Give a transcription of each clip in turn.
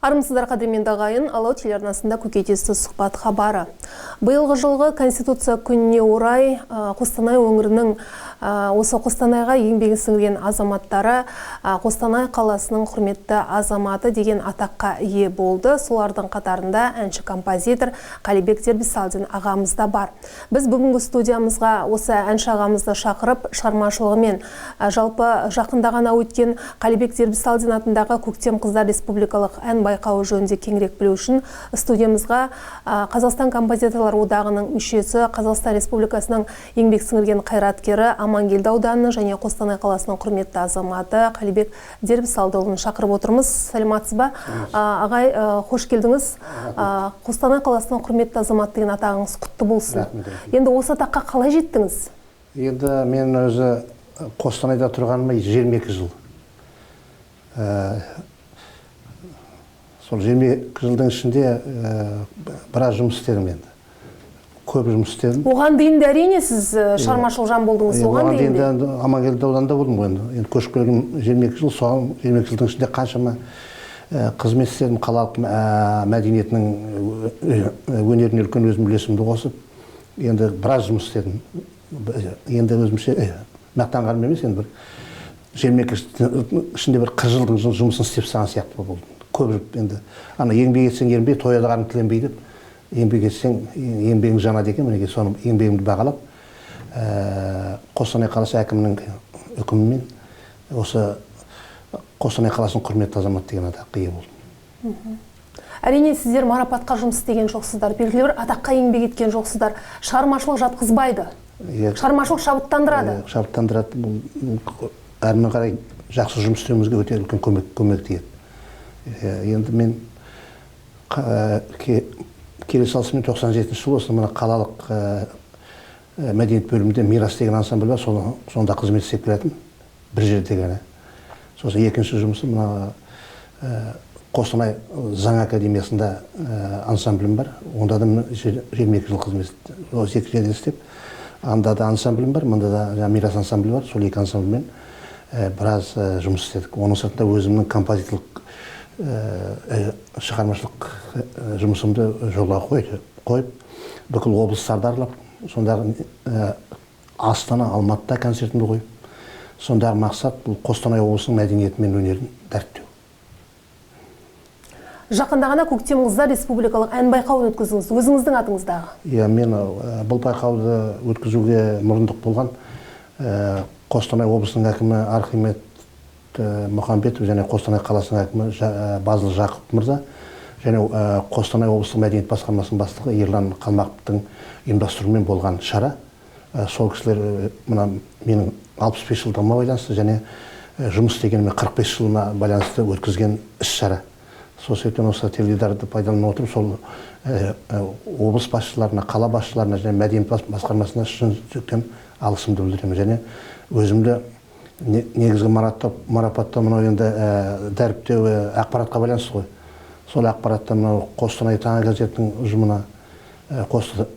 Армысыздар қадірменді ағайын, Алау телеарнасында көкейтесті сұхбат хабары. Биылғы жылғы Конституция күніне орай Қостанай өңірінің осы Қостанайға еңбегін сіңірген азаматтары Қостанай қаласының құрметті азаматы деген атаққа ие болды. Солардың қатарында әнші композитор Қалибек Дербисалдин ағамыз да бар. Біз бүгінгі студиямызға осы әнші ағамызды шақырып, шығармашылығымен жалпы жақында ғана өткен Қалибек Дербисалдин атындағы Көктем қыздар республикалық ән байқауы жөнінде кеңірек білу үшін студиямызға Қазақстан композиторлар одағының мүшесі, Қазақстан Республикасының еңбек сіңірген қайраткері, Амангелді ауданының және Қостанай қаласының құрметті азаматы Қалибек Дербисалдыұлын шақырып отырмыз. Сәлеметсіз ба? Ағай, қош келдіңіз. Қостанай қаласының құрметті азаматы деген атағыңыз құтты болсын. Енді осы атаққа қалай жеттіңіз? Енді мен өзі Қостанайда тұрғаныма 22 жыл. Сол 22 жылдың ішінде біраз жұмыс істедім енді. Көп жұмыс істедім. Оған дейін де әрине сіз шығармашылық жан болдыңыз. Оған дейін де Амангелді ауданында болдым ғой енді. Енді көшіп келген 22 жыл, соған 22 жылдың ішінде қаншама қызмет істедім. Қалалық мәдениетінің өнеріне үлкен өзім үлесімді қосып, енді біраз жұмыс істедім. Енді өзімше мақтанғаным емес, енді бір 22 ішінде бір 40 жылдың жұмысын істеп саған сияқты болдым. Көп енді ана еңбек етсең ерінбей, тойда қарның тіленбей деп, еңбек етсең еңбегің жанады екен. Мінекей соны еңбегімді бағалап, Қостанай қаласы әкімінің үкімімен осы Қостанай қаласының құрметті азамат деген атаққа ие болдым. Әрине сіздер марапатқа жұмыс істеген жоқсыздар, белгілі бір атаққа еңбек еткен жоқсыздар. Шығармашылық жатқызбайды. Шағырмашылық шабыттандырады. Шабыттандырады. Әрмен қарай жақсы жұмыс істеуімізге өте үлкен көмек тиеді. Енді мен келе салысымен 97 жыл осы мына қалалық мәдениет бөлімінде Мирас деген ансамбль бар, сонда қызмет істеп келетін бір жерде ғана. Сосын екінші жұмысы мына Қостанай заң академиясында ансамблім бар. Онда да 22 жыл қызмет осы екі жерде істеп, анда да ансамблім бар, мында да Мирас ансамблі бар. Сол екі ансамбльмен біраз жұмыс істедік. Оның сыртында өзімнің композиторлық шығармашылық жұмысымды жолға қойып, бүкіл облыстарды аралап, сондағы Астана, Алматыда концертімді қойып, сондағы мақсат бұл Қостанай облысының мәдениеті мен өнерін дәріптеу. Жақында ғана Көктем қыздар республикалық ән байқауын өткіздіңіз, өзіңіздің атыңыздағы. Мен бұл байқауды өткізуге мұрындық болған Қостанай облысының әкімі Архимед Мұхамбетов және Қостанай қаласының әкімі Базыл Жақып мырза және Қостанай облыстық мәдениет басқармасының бастығы Ерлан Қалмақовтың ұйымдастыруымен болған шара. Сол кісілер мына менің 65 жылдығыма байланысты және жұмыс істегеніме 45 жылыма байланысты өткізген іс-шара. Сол себептен осы теледидарды пайдалана отырып, сол облыс басшыларына, қала басшыларына және мәдениет басқармасына шын жүректен алғысымды білдіремін. Және өзімді негізгі марапатта мынау енді дәріптеу ақпаратқа байланысты ғой. Сол ақпаратта мынау Қостанай таңы газетінің ұжымына,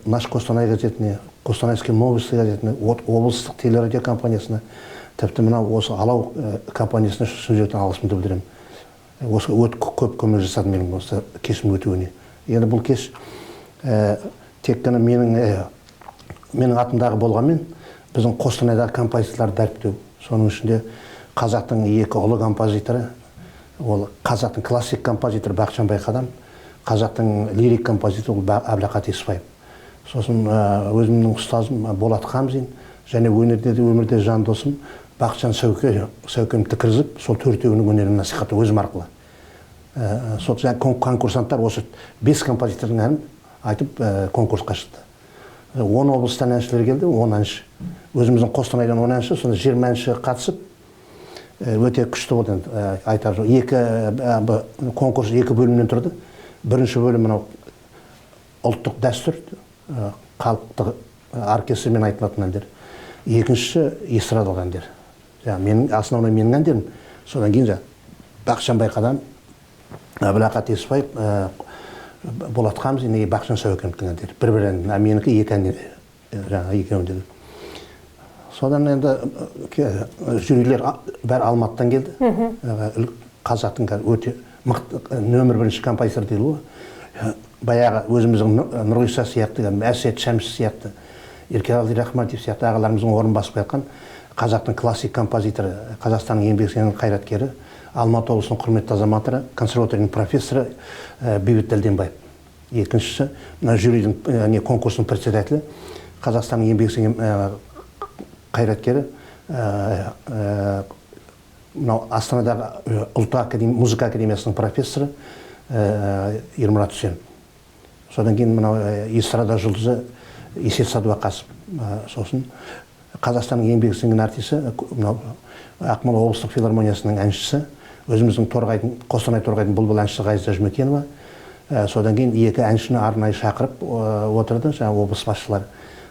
Наш Қостанай газетіне, Қостанайский новости газетіне, облыстық телерадио компаниясына, тіпті мынау осы Алау компаниясына шын жүректен алғысымды білдіремін. Осы көп көмек жасады менің осы кешім өтуіне. Енді бұл кеш тек қана менің атымдағы болғанмен, біздің Қостанайдағы композиторларды дәріптеу. Соның ішінде қазақтың екі ұлы композиторы, ол қазақтың классик композиторы Бақытжан Байқадам, қазақтың лирик композиторы Әбілақат Еспаев. Сосын өзімнің ұстазым Болат Хамзин және өмірде жан досым Бақытжан Сәукемді кіргізіп, сол төртеуінің өнерін насихаттау өзім арқылы. Сол конкурсанттар осы 5 композитордың әнін айтып конкурсқа шықты. 10 облыстан әншілер келді, 10 әнші. Өзіміздің Қостанайдан 10 әнші, сонда 20 әнші қатысып, өте күшті болды. Айтар конкурс 2 бөлімнен тұрды. Бірінші бөлім мынау ұлттық дәстүр, халықтық оркестрмен айтылатын әндер. Екінші эстрадалық әндер. Основной менің әндерім. Содан кейін Бақытжан Байқадам, Әбілақат Еспаев, Болат Хамзин и Бақытжан Сәукемовтің әндері. Бір әндер. Менікі 2 әндер. Екеуінде. Содан енді жюрилер бәрі Алматыдан келді. Қазақтың өте нөмір бірінші композитор дейді ғой. Баяғы өзіміздің Нұрғиса сияқты, Әсет Шәмші сияқты, Еркеғали Рахматов сияқты ағаларымыздың орнын басып жатқан қазақтың классик композиторы, Қазақстанның еңбек сіңірген қайраткері, Алматы облысының құрметті азаматы, консерваторияның профессоры Бейбіт Дәлденбаев. Екіншісі, жюридің конкурсының председателі, Қазақстанның еңбек сіңірген қайраткері, Астанадағы ұлттық музыка академиясының профессоры Ермұрат Үсен. Содан кейін эстрада жұлдызы Есет Садуақасов. Сосын Қазақстанның еңбек сіңірген артисі, Ақмола облыстық филармониясының әншісі, өзіміздің Қостанай Торғайдың бұлбұл әншісі Ғазиза Жұмекенова. Содан кейін екі әншіні арнайы шақырып отырды, жаңағы облыс басшылары.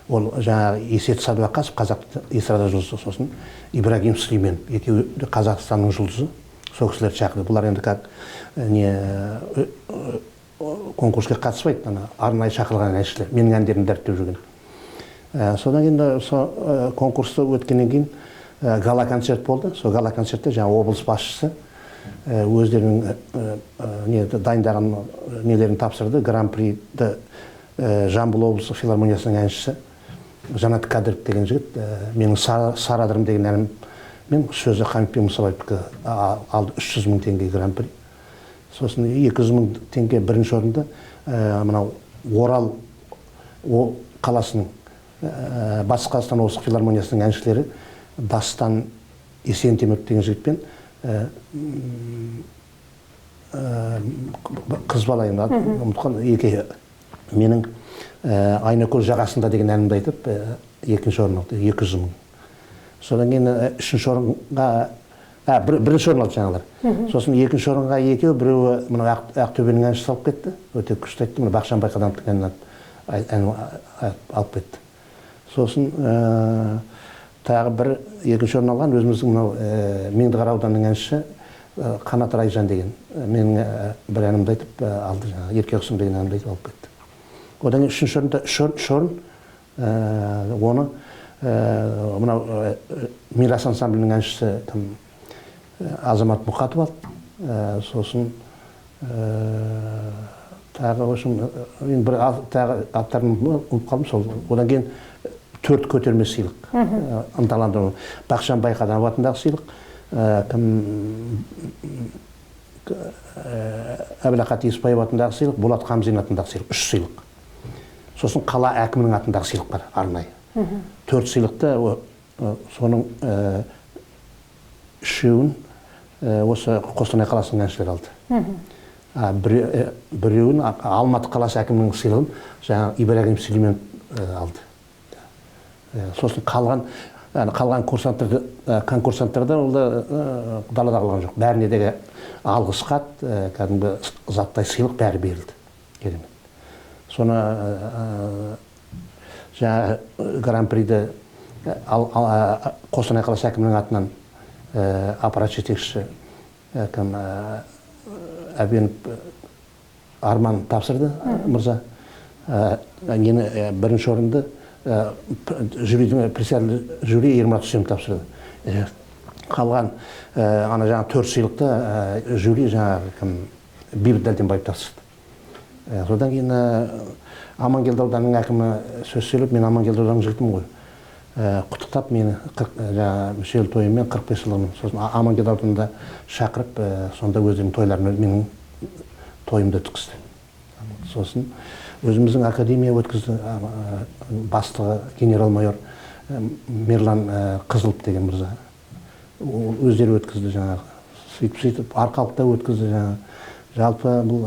Ол жаңағы Есет Садуақасов, қазақ эстрада жұлдызы, сосын Ибрагим Сүлейменов, екеуі Қазақстанның жұлдызы, сол кісілерді шақырды. Бұлар енді конкурсқа қатыспайды, арнайы шақырылған әншілер, менің әндерімді дәріптеп жүрген. Содан кейін конкурсты өткеннен кейін гала-концерт болды. Сол гала-концертте жаңағы облыс басшысы өздерінің дайындаған нелерін тапсырды. Гран-приді Жамбыл облыстық филармониясының әншісі Жанат Кадыров деген жігіт, менің Сарадырым деген әнім мен сөзі Хамитбек Мұсабаевтікі алды 300 мың теңге гран-при. Сосын 200 мың теңге бірінші орында мынау Орал қаласының Батыс Қазақстан облыстық филармониясының әншілері Дастан Есентемір деген жігітпен қыз бала енді менің Айнакөл жағасында деген әнімді айтып, екінші орын алды, 200 мың. Содан кейін үшінші орынға, бірінші орын алды жаңалар. Сосын екінші орынға екеу, біреуі Ақтөбенің әншісі алып кетті, өте күшті айтты, Бақшан Байқадамовтың әнін алып кетті. Сосын тағы бір екінші орын алған өзіміздің Меңдіқара ауданының әншісі Қанат Райжан деген менің бір әнімді айтып алды, Еркеқұсым деген әнімді айтып алып кетті. Одан кейін үшінші орында үш орын, оны Мирас ансамблінің әншісі Азамат Мұқатов алды. Сосын тағы бір аттарын ұмытып қалдым сол. Одан кейін 4 көтерме сыйлық, ынталандыру. Бақшан Байқадамов атындағы сыйлық, Әбілақат Еспаев атындағы сыйлық, Болат Қамзин атындағы сыйлық, 3 сыйлық. Сосын қала әкімінің атындағы сыйлық бар, арнайы. 4 сыйлықты, соның үшеуін осы Қостанай қаласының әншілері алды. Біреуін Алматы қаласы әкімінің сыйлығын жаңағы Ибрагим Сүлейменов алды. Сосын қалған конкурсанттарда ол да далада қалған жоқ. Бәріне де алғыс хат, кәдімгі заттай сыйлық бәрі берілді. Керемет. Соны жаңағы гран-приді Қостанай қаласы әкімінің атынан аппарат жетекшісі Әбенов Арман тапсырды, мырза. Бірінші орынды жюри Ермұрат Үсен тапсырды. Қалған жаңағы 4 сыйлықты жюри жаңағы Бейбіт Дәлденбаев тапсырды. Содан кейін Амангелді ауданының әкімі сөз сөйлеп, мен Амангелді ауданының жігітім ғой. Құттықтап мені мүшел тойыммен 45 жылымын. Сосын Амангелді ауданында шақырып, сонда өздерінің тойларын менің тойымды өткізді. Сосын өзіміздің академия өткізді, бастығы генерал-майор Мерлан Қызылып деген мырза. Өздері өткізді жаңағы. Сөйтіп, арқалықта өткізді жаңағы. Жалпы бұл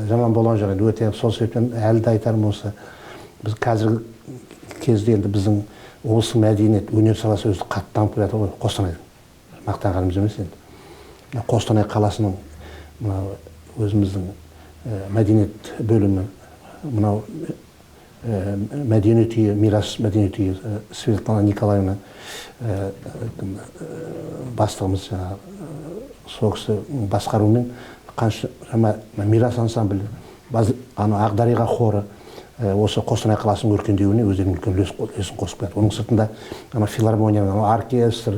жаман болған жоқ, өте сол себептен әлі де айтарым осы. Біз қазіргі кезде енді біздің облыстың мәдениет, өнер саласы өзі қатты дамып келе жатыр ғой, Қостанайдың. Мақтанғанымыз емес енді. Қостанай қаласының өзіміздің мәдениет бөлімі, мынау мәдениет үйі, Мирас мәдениет үйі, Светлана Николаевна бастығымыз сол кісі басқаруымен Мирас ансамблі, Ағдариға хоры осы Қостанай қаласының өркендеуіне өздерінің үлкен үлесін қосып келеді. Оның сыртында филармония, оркестр,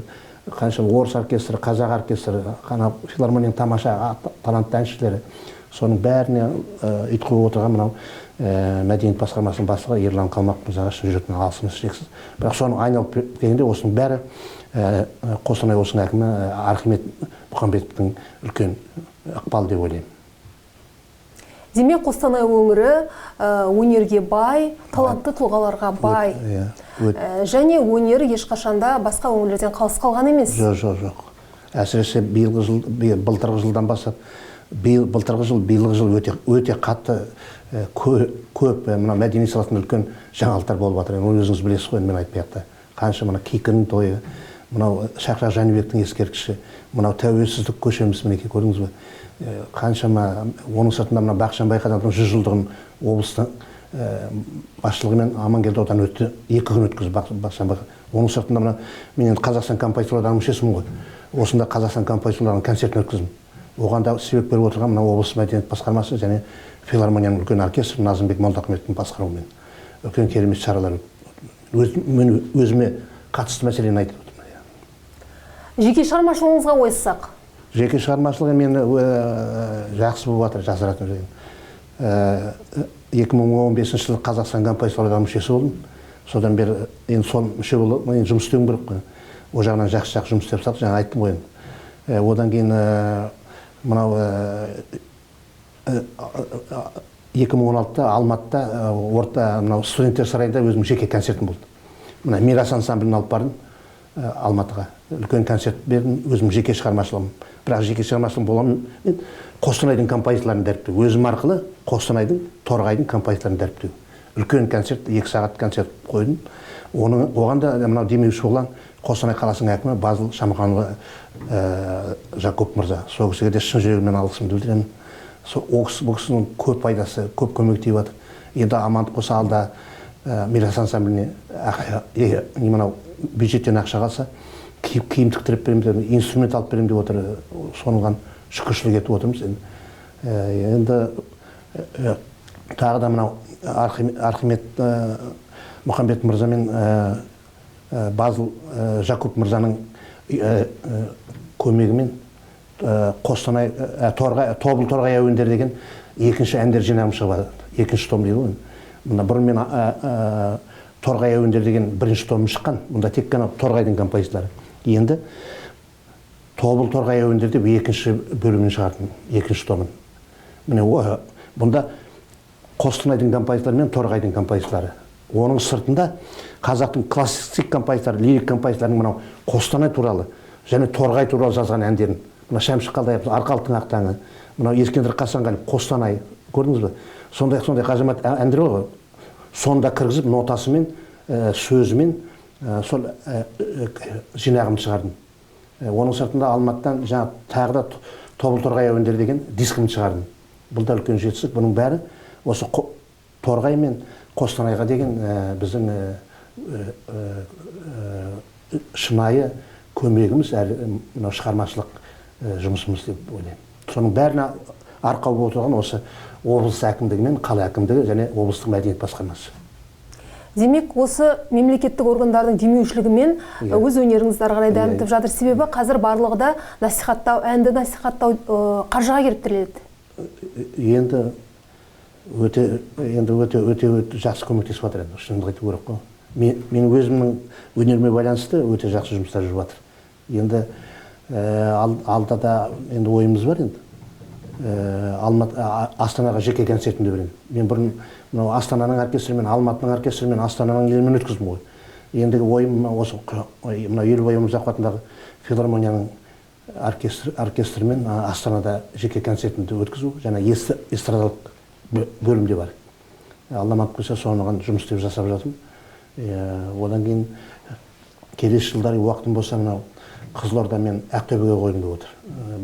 қанша орыс оркестрі, қазақ оркестрі, филармонияның тамаша талантты әншілері, соның бәріне ұйытқы отырған мынау мәдениет басқармасының бастығы Ерлан Қалмақ мырзаға шын жүректен алғысымыз шексіз. Бірақ соның айналып келгенде осының бәрі Қостанай облысының әкімі Архимед Мұхамбетовтің үлкен ықпалы деп ойлаймын. Демек, Қостанай өңірі өнерге бай, талантты тұлғаларға бай. Және өнер ешқашанда басқа өңірлерден қалыс қалған емес. Жоқ. Әсіресе былтырғы жылдан бастап, былтырғы жыл өте қатты көп мына мәдени саласында үлкен жаңалықтар болып жатыр. Оны өзіңіз білесіз ғой, мен айтпай-ақ та. Қанша мына Кикінің тойы, мынау Шақрақ Жәнібектің ескерткіші, мынау тәуелсіздік көшеміз, мінекей көрдіңіз бе? Қаншама, оның сыртында мына Бақытжан Байқадамның 100 жылдығын облыстың басшылығымен Амангелді ауданында өтті, 2 күн өткізді Бақытжан Байқадам. Оның сыртында мына мен енді Қазақстан композиторларының мүшесімін ғой. Осында Қазақстан композиторларының концертін өткіздім. Оған да себеп беріп отырған мына облыс мәдениет басқармасы және филармонияның үлкен оркестрі Назымбек Молдахметовтің басқаруымен үлкен керемет шаралар. Мен өзіме қатысты мәселені айтып отырмын. Жеке шығармашылығыңызға ойыссақ? Жеке шығармашылығы мен жақсы болып жатыр, жасыратын жайым. 2015 жылы Қазақстан композиторларының мүшесі болдым. Содан бері енді сол мүше болып, жұмыс істеуім керек қой. О жағынан жақсы жұмыс істеп сатып, жаңа айттым ғой. Одан кейін мынау 2016-та Алматыда мынау студенттер сарайында өзім жеке концертім болды. Мына Мирас ансамблін алып бардым Алматыға. Үлкен концерт бердім, өзім жеке шығармашылығым. Бірақ жеке шығармашылығым боламын, Қостанайдың композиторларын дәріптеу. Өзім арқылы Қостанайдың, Торғайдың композиторларын дәріптеу. Үлкен концерт, 2 сағат концерт қойдым. Оған да мынау демеуші болған Қостанай қаласының әкімі Базыл Шамаханұлы Жакоп мырза. Сол кісіге де шын жүрегімнен алғысымды білдіремін. Бұл кісінің көп пайдасы, көп көмек тиіп жатыр. Енді амандық болса алда Мирас ансамбліне мынау бюджеттен ақша қалса, киім тіктіріп беремін деп, инструмент алып беремін деп отыр. Соныған шүкіршілік етіп отырмыз. Енді тағы да мынау Архимед Мұхамбет мырза мен Базыл Жакоп мырзаның көмегімен Қостанай Тобыл Торғай әуендері деген екінші әндер жинағым шығып жатыр. Екінші том дейді ғой. Мына бұрын мен Торғай әуендері деген бірінші томым шыққан. Мұнда тек қана Торғайдың композиторлары. Енді Тобыл Торғай әуендері деп екінші бөлімін шығардым, екінші томын. Міне бұнда Қостанайдың композиторлары мен Торғайдың композиторлары. Оның сыртында қазақтың классик композиторлары, лирик композиторларының мынау Қостанай туралы және Торғай туралы жазған әндерін. Мына Шәмші Қалдаяқов Арқалықтың ақ таңы, мынау Ескендір Қасанғалиев Қостанай, көрдіңіз бе? Сондай қажымат әндер ғой. Сонда кіргізіп нотасымен, сөзімен сол жинағымды шығардым. Оның сыртында Алматыдан тағы да Тобыл Торғай әуендері деген дискімді шығардым. Бұл да үлкен жетістік. Бұның бәрі осы Торғай мен Қостанайға деген біздің шынайы көмегіміз, мынау шығармашылық жұмысымыз деп ойлаймын. Соның бәріне арқау болып отырған осы облыс әкімдігі мен қала әкімдігі және облыстық мәдениет басқармасы. Демек, осы мемлекеттік органдардың демеушілігімен өз өнеріңізді ары қарай дамытып жатыр. Себебі қазір барлығы да насихаттау, әнді насихаттау қаржыға келіп тіреледі. Енді өте жақсы көмектесіп жатыр, шынымды айту керек қой. Мен өзімнің өнеріме байланысты өте жақсы жұмыстар жүріп жатыр. Енді алда да енді ойымыз бар енді. Астанаға жеке концертімді беремін. Мен бұрын Астананың оркестрімен, Алматының оркестрімен, Астананың елімен өткіздім ғой. Ендігі ойым осы Елубай Өмірзақов атындағы филармонияның оркестрімен Астанада жеке концертімді өткізу, және эстрадалық бөлімде бар. Алламат қойса соған жұмыс істеп жасап жатырмын. Одан кейін келесі жылдары уақытым болса мынау Қызылорда мен Ақтөбеге қойдым деп отыр.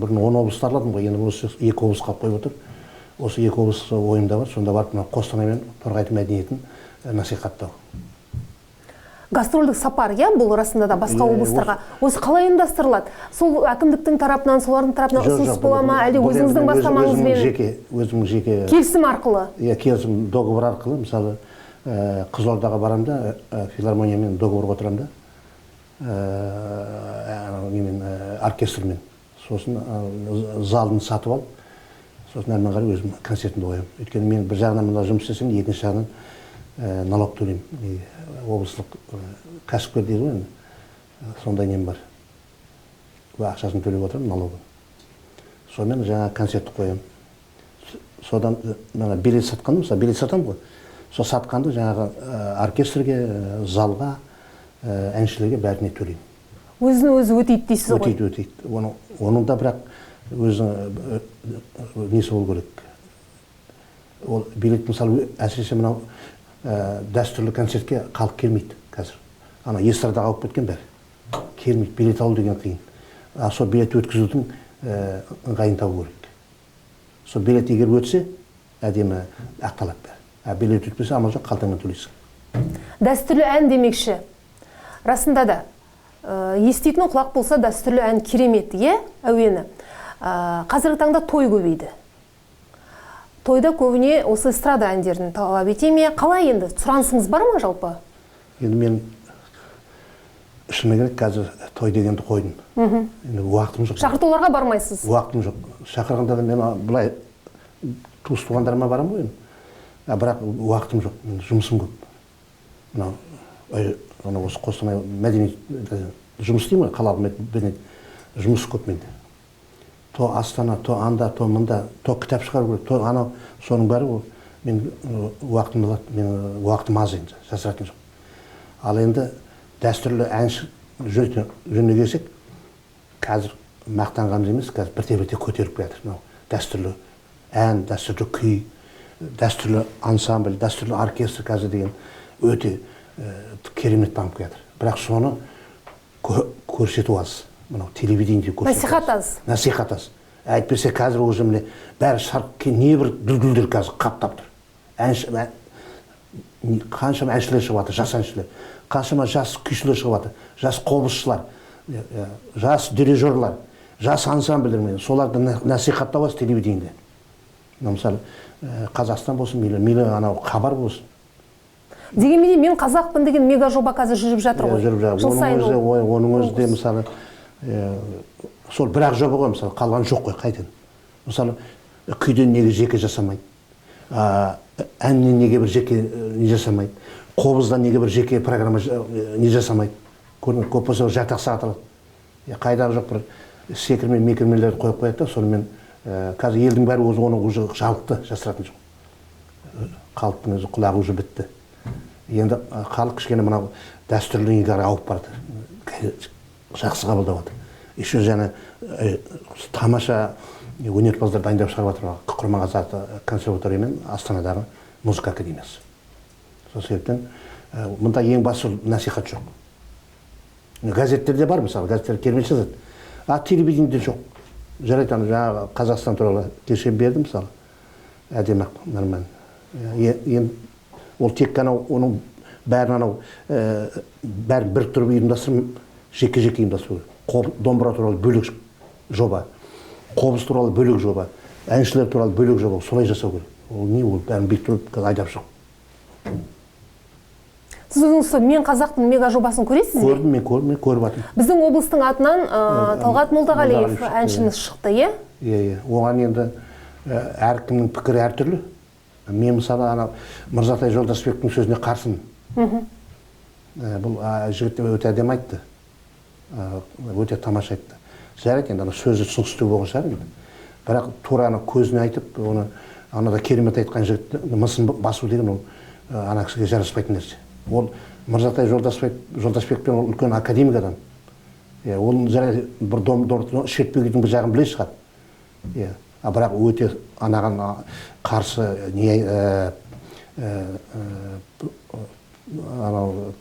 Бұрын 10 облыс арладым ғой, енді осы 2 облысқа қойып отыр. Осы 2 облыс ойымда бар, сонда барып Қостанай мен Торғайдың мәдениетін насихаттау. Гастрольдік сапар, бұл расында да басқа облыстарға. Осы қалай ұйымдастырылады? Сол әкімдіктің тарапынан, солардың тарапынан ұсыныс бола ма, әлде өзіңіздің бастамаңызбен? Өзімнің жеке келісім арқылы? Келісім договор арқылы, мысалы Қызылордаға барамда, филармониямен договорға отырамда. оркестрмен. Сосын залын сатып алып, сосын әрмен қарай өзім концертімді қоямын. Өйткені мен бір жағынан мына жұмыс істесем, екінші жағынан налог төлеймін. Облыстық кәсіпкер дейді ғой, сондай нем бар. Ақшасын төлеп отырмын, налогын. Сонымен жаңа концертті қоямын. Содан билет сатқанды, мысалы билет сатамын ғой. Сол сатқанды жаңағы оркестрге, залға, әншілерге бәріне төлеймін. Өзін-өзі өтейді дейсіз ғой? Өтейді. Оның да бірақ өзінің несі болу керек. Ол билет, мысалы, әсіресе мынау дәстүрлі концертке халық келмейді қазір. Ана эстрадаға алып кеткен бәрі. Келмейді, билет алу деген қиын. Сол билет өткізудің ыңғайын табу керек. Сол билет егер өтсе, әдемі ақталады бәрі. Билет өтпесе, амал жоқ, қалтаңнан төлейсің. Дәстүрлі ән демекші. Расында да, еститін құлақ болса дәстүрлі ән керемет, әуені. Қазіргі таңда той көбейді. Тойда көбіне осы эстрада әндерін талап ете ме? Қалай енді? Сұранысыңыз бар ма жалпы? Енді мен шыны керек қазір той дегенді қойдым. Енді уақытым жоқ. Шақыртуларға бармайсыз? Уақытым жоқ. Шақырғанда да мен былай туыс туғандарыма барамын ғой. Бірақ уақытым жоқ. Жұмысым көп. Мынау осы Қостанай мәдениет жұмыс деймін ғой, қалалық мәдениет жұмыс көп менде. То Астана, то анда, то мында, то кітап шығару керек, то анау, соның бәрі ол мен уақытым алады, мен уақытым аз енді, жасыратын жоқ. Ал енді дәстүрлі әнші жөніне келсек, қазір мақтанғанымыз емес, қазір бірте-бірте көтеріп келатыр. Дәстүрлі ән, дәстүрлі күй, дәстүрлі ансамбль, дәстүрлі оркестр қазір деген өте керемет дамып келатыр. Бірақ соны көрсету аз. Мынау телевидениеде көрсету. Насихат аз. Насихат аз. Әйтпесе қазір уже міне бәрі шарыққа небір дүлдүлдер қазір қаптап тұр. Қаншама әншілер шығып жатыр, жас әншілер. Қаншама жас күйшілер шығып жатыр, жас қобызшылар, жас дирижерлар, жас ансамбльдер. Соларды насихаттау аз телевидениеде. Мысалы, Қазақстан болсын, мейлі анау хабар болсын. Дегенменде мен қазақпын деген мега жоба қазір жүріп жатыр ғой. Жыл сайын оның өзі де мысалы сол бір-ақ жоба ғой, мысалы қалған жоқ қой қайтын. Мысалы күйден неге жеке жасамайды, әннен неге бір жеке не жасамайды, қобыздан неге бір жеке программа не жасамайды. Көрдің, көп болса жатақ сағат алады. Қайдағы жоқ бір секірме мекірмелерді қойып қояды да, сонымен қазір елдің бәрі оны уже жалықты, жасыратын жоқ. Халықтың өзі құлағы уже бітті. Енді халық кішкене мынау дәстүрлі неге ауып барады. Жақсы қабылдап жатыр. Еще жаңа тамаша өнерпаздар дайындап шығарып жатыр. Құрманғазы консерватория мен Астанадағы музыка академиясы. Сол себептен мұнда ең басты насихат жоқ. Газеттерде бар, мысалы, газеттер керемет жазады. Телевидениеде жоқ. Жарайды, жаңағы Қазақстан туралы кеше бердім, мысалы. Әдемі, нормально. Ол тек қана оның бәрін анау бәрін біріктіріп ұйымдастырып, жеке-жеке ұйымдастыру. Домбыра туралы бөлек жоба, қобыз туралы бөлек жоба, әншілер туралы бөлек жоба, солай жасау керек. Ол не ол, бәрін біріктіріп айдап шығу. Сіз өзіңіз мен қазақпын мега жобасын көресіз бе? Көрдім, мен көріп жатырмын. Біздің облыстың атынан Талғат Молдағалиев әншіміз шықты, е? Иә. Оған енді әркімнің пікірі әртүрлі. Мен мысалы Мырзатай Жолдасбектің сөзіне қарсымын. Бұл жігіт өте әдемі айтты. Өте тамаша айтты. Жарайды, енді сөзі түсініксіздеу болған шығар енді. Бірақ тура көзіне айтып, оны анада керемет айтқан жігітті мысын басу деген ол ана кісіге жараспайтын нәрсе. Ол Мырзатай Жолдасбекпен үлкен академик адам. Ол жарайды бір домбырды шертпеудің бір жағын біле шығар. Бірақ өте анаған қарсы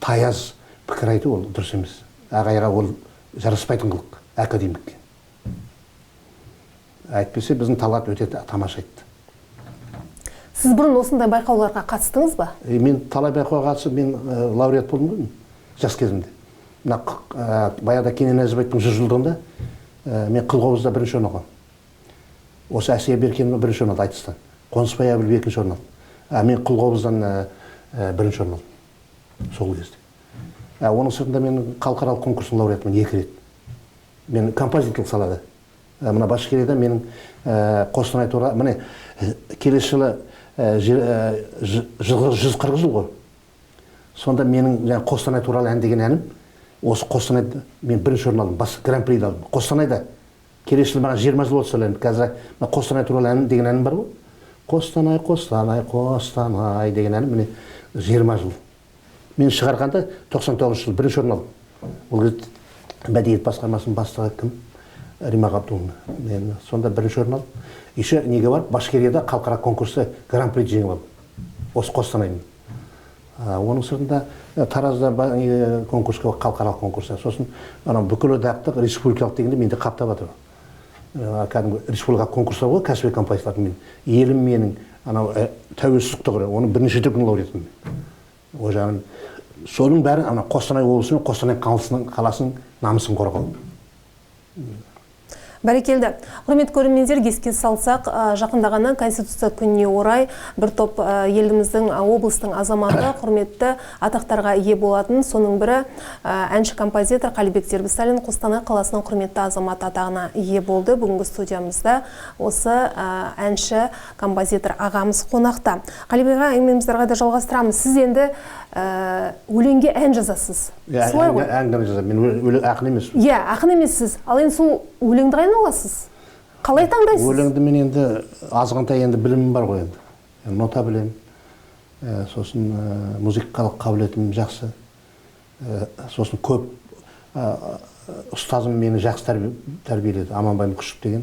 таяз пікір айту ол дұрыс емес. Ағайға ол жараспайтын қылық академикке. Әйтпесе біздің Талғат өте тамаша айтты. Сіз бұрын осындай байқауларға қатыстыңыз ба? Мен талай байқауға қатысып, мен лауреат болдым ғой, жас кезімде. Баяғыда Кенен Әзірбаевтың 100 жылдығында мен Қылқобызда бірінші орын алғам. Осы Әсия Беркенова бірінші орын алды айтыстан. Қонысбай Әбілбек екінші орын алды. Мен Қылқобыздан бірінші орын алдым сол кезде. Оның сыртында мен халықаралық конкурстың лауреатымын 2 рет. Мен композиторлық салада. Мына Башкирияда менің Қостанай туралы, міне келесі жылы 140 жыл ғой. Сонда менің Қостанай туралы ән деген әнім, осы Қостанайда мен бірінші орын алдым, бас гран-приді алдым. Қостанайда келесі жылы маған 20 жыл өтсе, қазір Қостанай туралы ән деген әнім бар ғой. Қостанай, Қостанай, Қостанай деген әнім міне 20 жыл. Мен шығарғанда 99 жыл бірінші орын алдым. Ол кезде мәдениет басқармасының бастығы кім? Рима Ғабдуллина. Мен сонда бірінші орын алдым. Еще неге барып, Башкирияда халықаралық конкурста гран-при жеңіп алдым. Осы Қостанаймен. Оның сыртында Таразда конкурсқа, халықаралық конкурста. Сосын бүкілодақтық республикалық дегенде менде қаптап жатыр. Кәдімгі республикалық конкурстар ғой, кәсіби композиторлар. Елім менің тәуелсіздік тұғыры, оның бірінші дүркін лауреатымын. О жағын соның бәрі Қостанай облысы мен Қостанай қаласының намысын қорғау. Бәрекелді. Құрметті көрермендер, еске салсақ, жақында ғана Конституция күніне орай бір топ еліміздің облыстың азаматы құрметті атақтарға ие болатын. Соның бірі әнші композитор Қалибек Дербісәлін Қостанай қаласының құрметті азаматы атағына ие болды. Бүгінгі студиямызда осы әнші композитор ағамыз қонақта. Қалибек аға, әңгімемізді да жалғастырамыз. Сіз енді өлеңге ән жазасыз. Солай ғой? Ән жазамын. Мен ақын емес. Иә, ақын емессіз. Ал енді сол өлеңді қайдан аласыз? Қалай таңдайсыз? Өлеңді мен енді азғантай енді білімім бар ғой енді. Нота білемін. Сосын музыкалық қабілетім жақсы. Сосын көп ұстазым мені жақсы тәрбиеледі. Аманбай Мүкішев деген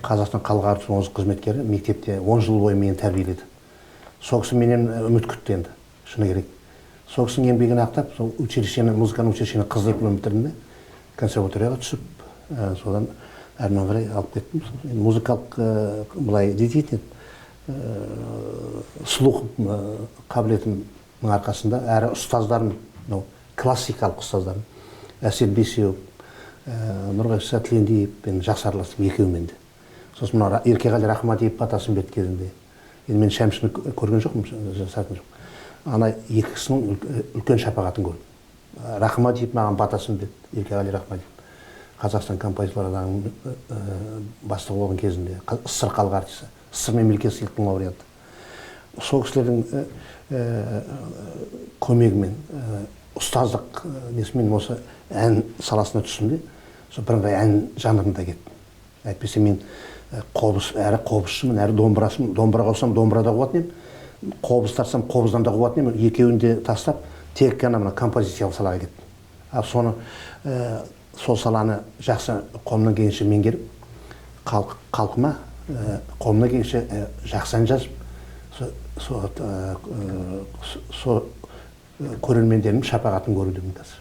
Қазақстан халық артисінің озық қызметкері мектепте 10 жыл бойы мені тәрбиеледі. Сол кісі менен үміт күтті енді, шыны керек. Сол кісінің еңбегін ақтап, сол музыканың училищені қыз диплом бітірдім де, консерваторияға түсіп, содан әрмен қарай алып кеттім. Музыкалық былай дейді, слух қабілетімнің арқасында әрі ұстаздарым, классикалық ұстаздарым, Әсет Бейсеуов, Нұрғайып Сәтлендиев жақсы араластым екеуімен де. Сосын Еркеғали Рахматиев Батасымбет кезінде. Енді мен Шәмшіні көрген жоқпын, жасатын жоқ. Ана екі кісінің үлкен шапағатын көрдім. Рахматиев маған Батасымбет, Еркеғали Рахматиев. Қазақстан композиторлар одағының бастығы болған кезінде, СССР халық артисі, СССР мемлекеттік сыйлықтың лауреаты. Сол кісілердің көмегімен, ұстаздық несімен осы ән саласына түсімде, сол бірыңғай ән жанрында кеттім. Әйтпесе мен әрі қобызшымын, әрі домбырашымын. Домбыра қосам, домбырада қуатын ем. Қобыз тартсам, қобыздан да қуатын ем. Екеуін де тастап, тек қана композициялық салаға кеттім. Соны сол саланы жақсы қолымнан келгенше меңгеріп, халқыма қолымнан келгенше жақсы ән жазып, сол көрермендерімнің шапағатын көрудемін қазір.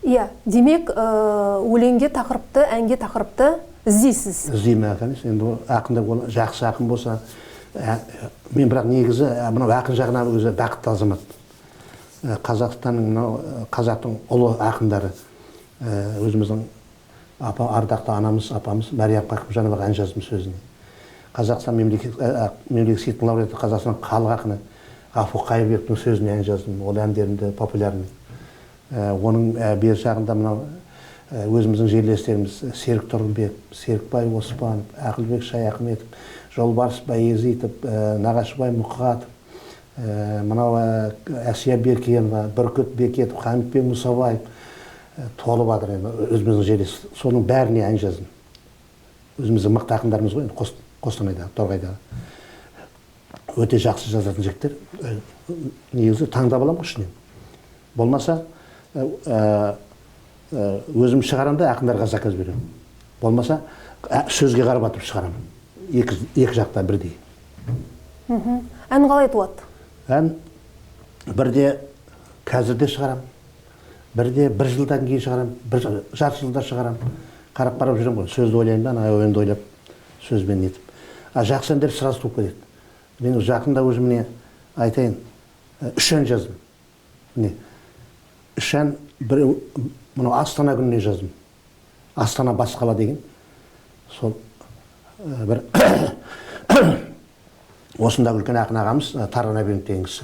Иә, демек өлеңге тақырыпты, әнге тақырыпты іздейсіз? Іздеймін, конечно. Енді ақында жақсы ақын болса, мен бірақ негізі мынау ақын жағынан өзі бақытты азамат. Қазақтың ұлы ақындары, өзіміздің ардақты анамыз, апамыз Мәриям Қақыпжанова ән жаздым сөзіне. Қазақстан мемлекеттік сыйлықтың лауреаты Қазақстан халық ақыны Ғафу Қайырбековтың сөзіне ән жаздым. Ол әндерімді популярный. Оның бер жағында мынау өзіміздің жерлестеріміз Серік Тұрғынбек, Серікбай Оспанов, Ақылбек Шаяхметов, Жолбарыс Байезитов, Нағашыбай Мұқатов, мынау Әсия Беркенова, Бүркіт Бекетов, Хамитбек Мұсабаев толып жатыр енді өзіміздің жерлес. Соның бәріне ән жаздым. Өзіміздің мықты ақындарымыз ғой, Қостанайдағы, Торғайдағы. Өте жақсы жазатын жігіттер. Негізі таңдап аламын ішінен. Болмаса өзім шығарамда ақындарға заказ беремін. Болмаса сөзге қарап атып шығарамын. Екі жақта бірдей. Ән қалай туады? Ән бірде қазірде шығарамын. Бірде бір жылдан кейін шығарамын. Бір жарты жылда шығарамын. Қарап жүрем ғой. Сөзді ойлаймын да, ойымды ойлап, сөзбен нетіп. Жақсы әндер сразу туып кетеді. Мен жақында өзіміне айтайын, 3 ән жаздым. Міне, 3 ән мұны Астана күніне жаздым. Астана бас қала деген. Сол бір осындағы үлкен ақын ағамыз Таран Әбенов деген кісі.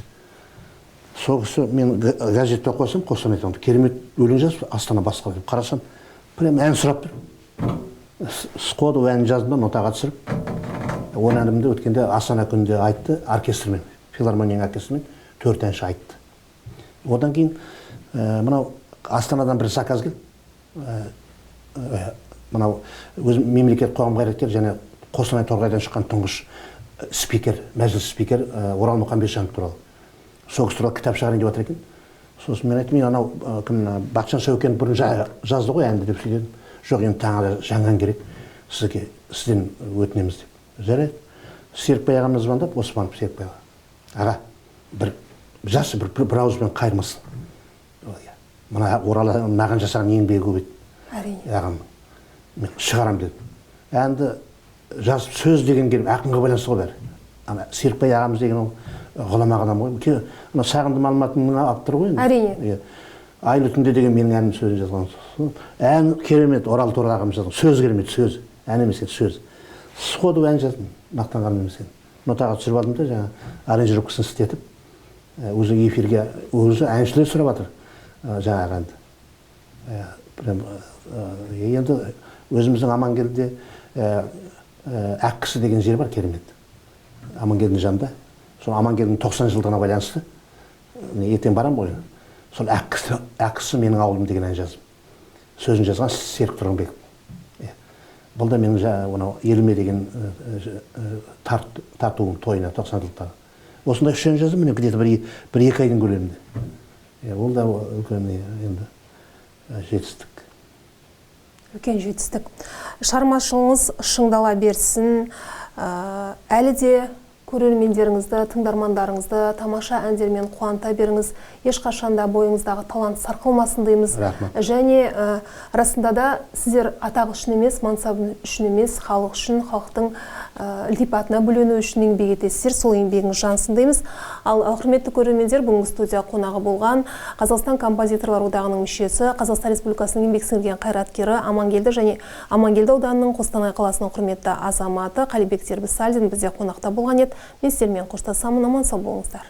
Сол кісі мен газетте оқып қалсам, Қостанайдан керемет өлең жазып, Астана басқа деп қарасам, прям ән сұрап тұр. Сходу ән жаздым да нотаға түсіріп, он әнімді өткенде Астана күнінде айтты, оркестрмен, филармонияның оркестрмен 4 әнші айтты. Одан кейін мынау Астанадан бір заказ келді. Мынау өз мемлекет қоғам қайраткері және Қостанай торғайдан шыққан тұңғыш спикер, мәжіліс спикер Орал Мұхамбетжанов туралы. Сол кісі туралы кітап шығарайын деп жатыр екен. Сосын мен айттым, анау Бақытжан Сәукенов бұрын жазды ғой әнді деп сөйледім. Жоқ, енді таңда жаңған керек, сізден өтінеміз деп. Жарайды. Серікбай ағамыз звондап, Оспанов Серікбай аға, бір жасы бір ауызбен қайырмасын. Мына Орал маған жасаған еңбегі көп еді. Әрине. Ағам, мен шығарам дедім. Әнді жазып сөз деген келіп, ақынға байланысты ғой бәрі. Серікбай ағамыз деген ол ғұлама адам ғой. Сағындым Алматының авторы ғой. Әрине. Айлы түнде деген менің әнім сөзін жазған. Ән керемет, Орал Торғай ағамыз жазған. Сөз керемет, сөз. Ән емес еді, сөз. Сходу ән жаздым, мақтанған емес еді. Нотаға түсіріп алдым да, жаңа аранжировкасын істетіп, өзі эфирге, өзі әншілер сұрап жатыр жаңағы әнді. Енді өзіміздің Амангелдіде Ақкісі деген жер бар, керемет. Амангелдінің жанында. Сол Амангелдінің 90 жылдығына байланысты. Ертең барам ғой. Сол Ақкісі менің ауылым деген ән жаздым. Сөзін жазған Серік Тұрғынбеков. Бұл да менің еліме деген тартуым тойына 90 жылдықтағы. Осындай 3 ән жаздым, міне где-то бір 2 айдың көлемінде. Ол да үлкен енді жетістік. Үлкен жетістік. Шығармашылығыңыз шыңдала берсін. Әлі де көрермендеріңізді, тыңдармандарыңызды тамаша әндермен қуанта беріңіз. Ешқашанда бойыңыздағы талант сарқылмасын дейміз. Және расында да сіздер атақ үшін емес, мансап үшін емес, халық үшін, халықтың ілтипатына бөлену үшін еңбек етесіздер. Сол еңбегіңіз жансын дейміз. Ал құрметті көрермендер, бүгінгі студия қонағы болған Қазақстан композиторлар одағының мүшесі, Қазақстан Республикасының еңбек сіңірген қайраткері Амангелді және Амангелді ауданының Қостанай қаласының құрметті азаматы Қалибек Тербісалдин бізде қонақта болған еді. Мен сіздермен қоштасамын, аман сау болыңыздар.